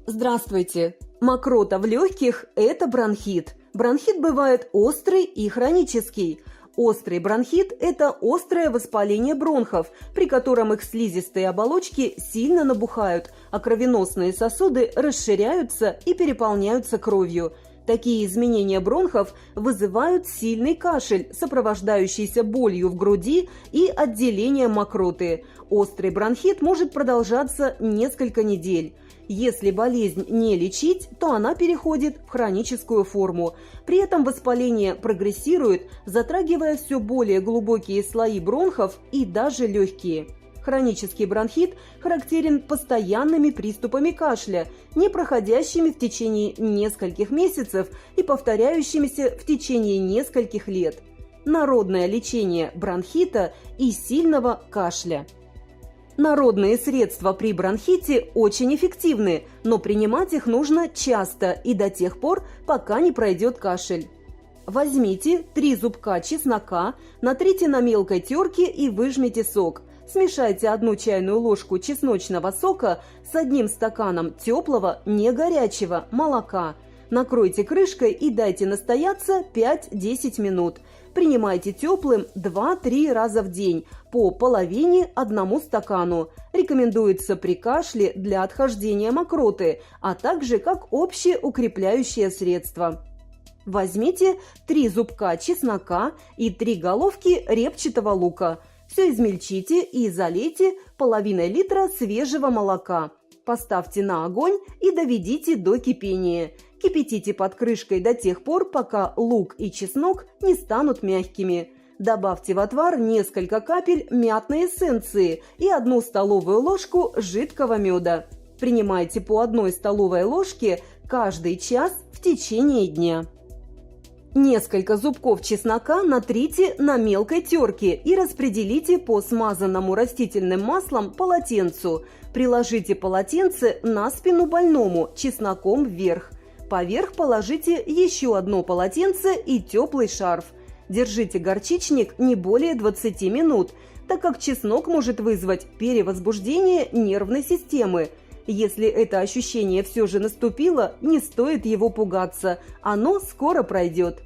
Здравствуйте! Мокрота в легких – это бронхит. Бронхит бывает острый и хронический. Острый бронхит – это острое воспаление бронхов, при котором их слизистые оболочки сильно набухают, а кровеносные сосуды расширяются и переполняются кровью. Такие изменения бронхов вызывают сильный кашель, сопровождающийся болью в груди и отделением мокроты. Острый бронхит может продолжаться несколько недель. Если болезнь не лечить, то она переходит в хроническую форму. При этом воспаление прогрессирует, затрагивая все более глубокие слои бронхов и даже легкие. Хронический бронхит характерен постоянными приступами кашля, не проходящими в течение нескольких месяцев и повторяющимися в течение нескольких лет. Народное лечение бронхита и сильного кашля. Народные средства при бронхите очень эффективны, но принимать их нужно часто и до тех пор, пока не пройдет кашель. Возьмите 3 зубка чеснока, натрите на мелкой терке и выжмите сок. Смешайте 1 чайную ложку чесночного сока с 1 стаканом теплого, не горячего молока. Накройте крышкой и дайте настояться 5-10 минут. Принимайте теплым 2-3 раза в день, по половине 1 стакану. Рекомендуется при кашле для отхождения мокроты, а также как общеукрепляющее средство. Возьмите 3 зубка чеснока и 3 головки репчатого лука. Все измельчите и залейте половиной литра свежего молока. Поставьте на огонь и доведите до кипения. Кипятите под крышкой до тех пор, пока лук и чеснок не станут мягкими. Добавьте в отвар несколько капель мятной эссенции и 1 столовую ложку жидкого меда. Принимайте по 1 столовой ложке каждый час в течение дня. Несколько зубков чеснока натрите на мелкой терке и распределите по смазанному растительным маслом полотенцу. Приложите полотенце на спину больному чесноком вверх. Поверх положите еще 1 полотенце и теплый шарф. Держите горчичник не более 20 минут, так как чеснок может вызвать перевозбуждение нервной системы. Если это ощущение все же наступило, не стоит его пугаться, оно скоро пройдет.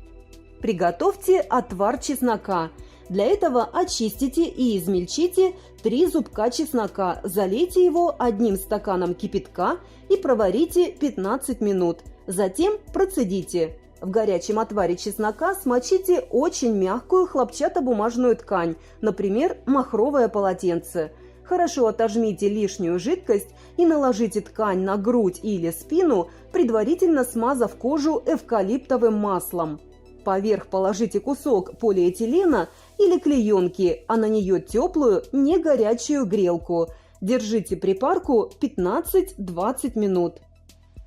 Приготовьте отвар чеснока. Для этого очистите и измельчите 3 зубка чеснока, залейте его 1 стаканом кипятка и проварите 15 минут. Затем процедите. В горячем отваре чеснока смочите очень мягкую хлопчатобумажную ткань, например, махровое полотенце. Хорошо отожмите лишнюю жидкость и наложите ткань на грудь или спину, предварительно смазав кожу эвкалиптовым маслом. Поверх положите кусок полиэтилена или клеенки, а на нее теплую, не горячую грелку. Держите припарку 15-20 минут.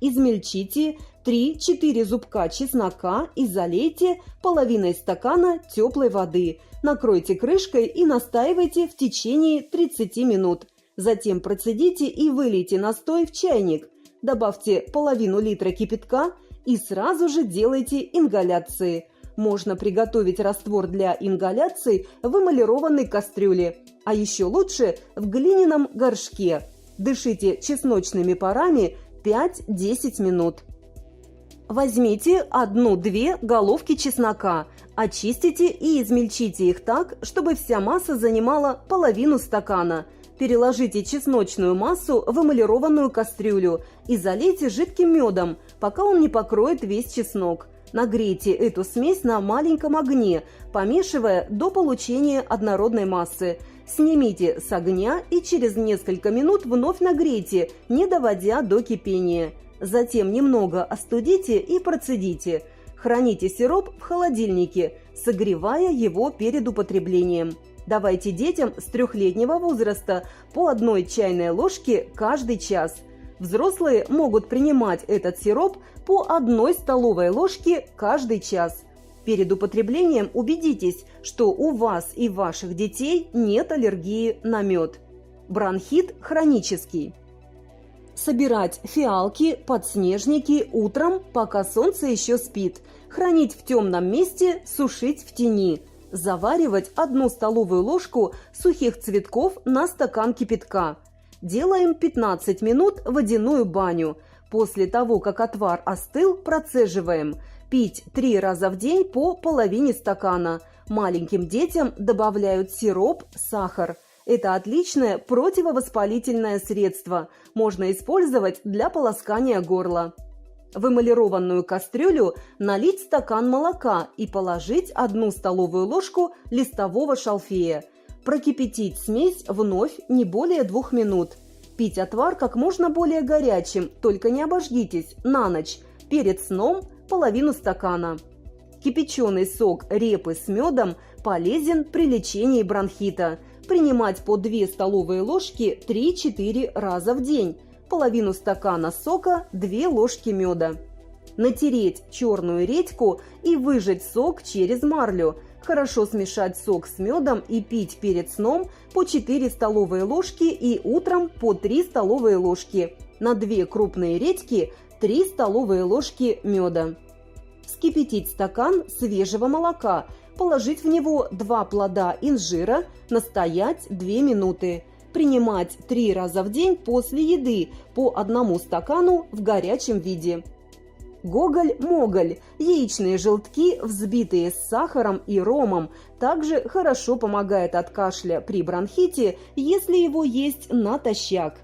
Измельчите 3-4 зубка чеснока и залейте половиной стакана теплой воды. Накройте крышкой и настаивайте в течение 30 минут. Затем процедите и вылейте настой в чайник. Добавьте половину литра кипятка и сразу же делайте ингаляции. Можно приготовить раствор для ингаляций в эмалированной кастрюле, а еще лучше в глиняном горшке. Дышите чесночными парами 5-10 минут. Возьмите 1-2 головки чеснока, очистите и измельчите их так, чтобы вся масса занимала половину стакана. Переложите чесночную массу в эмалированную кастрюлю и залейте жидким медом, пока он не покроет весь чеснок. Нагрейте эту смесь на маленьком огне, помешивая до получения однородной массы. Снимите с огня и через несколько минут вновь нагрейте, не доводя до кипения. Затем немного остудите и процедите. Храните сироп в холодильнике, согревая его перед употреблением. Давайте детям с 3-летнего возраста по 1 чайной ложке каждый час. Взрослые могут принимать этот сироп по 1 столовой ложке каждый час. Перед употреблением убедитесь, что у вас и ваших детей нет аллергии на мед. Бронхит хронический. Собирать фиалки, подснежники утром, пока солнце еще спит. Хранить в темном месте, сушить в тени. Заваривать 1 столовую ложку сухих цветков на стакан кипятка. Делаем 15 минут водяную баню. После того, как отвар остыл, процеживаем. Пить 3 раза в день по половине стакана. Маленьким детям добавляют сироп, сахар. Это отличное противовоспалительное средство. Можно использовать для полоскания горла. В эмалированную кастрюлю налить стакан молока и положить 1 столовую ложку листового шалфея. Прокипятить смесь вновь не более 2 минут. Пить отвар как можно более горячим, только не обожгитесь, на ночь. Перед сном половину стакана. Кипяченый сок репы с медом полезен при лечении бронхита. Принимать по 2 столовые ложки 3-4 раза в день. Половину стакана сока, 2 ложки меда. Натереть черную редьку и выжать сок через марлю. Хорошо смешать сок с медом и пить перед сном по 4 столовые ложки и утром по 3 столовые ложки. На 2 крупные редьки 3 столовые ложки меда. Вскипятить стакан свежего молока, положить в него 2 плода инжира, настоять 2 минуты. Принимать 3 раза в день после еды по 1 стакану в горячем виде. Гоголь-моголь – яичные желтки, взбитые с сахаром и ромом, также хорошо помогает от кашля при бронхите, если его есть натощак.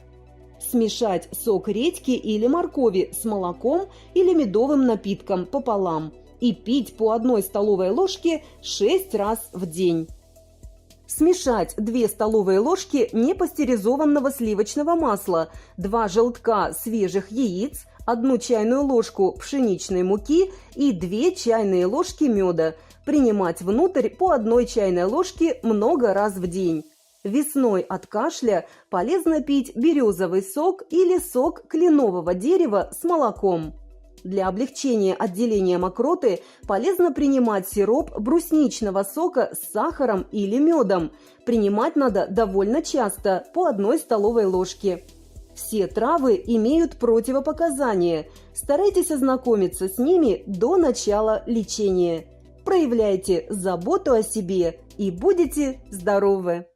Смешать сок редьки или моркови с молоком или медовым напитком пополам и пить по 1 столовой ложке 6 раз в день. Смешать 2 столовые ложки непастеризованного сливочного масла, 2 желтка свежих яиц, 1 чайную ложку пшеничной муки и 2 чайные ложки меда. Принимать внутрь по 1 чайной ложке много раз в день. Весной от кашля полезно пить березовый сок или сок кленового дерева с молоком. Для облегчения отделения мокроты полезно принимать сироп брусничного сока с сахаром или медом. Принимать надо довольно часто, по 1 столовой ложке. Все травы имеют противопоказания. Старайтесь ознакомиться с ними до начала лечения. Проявляйте заботу о себе и будете здоровы!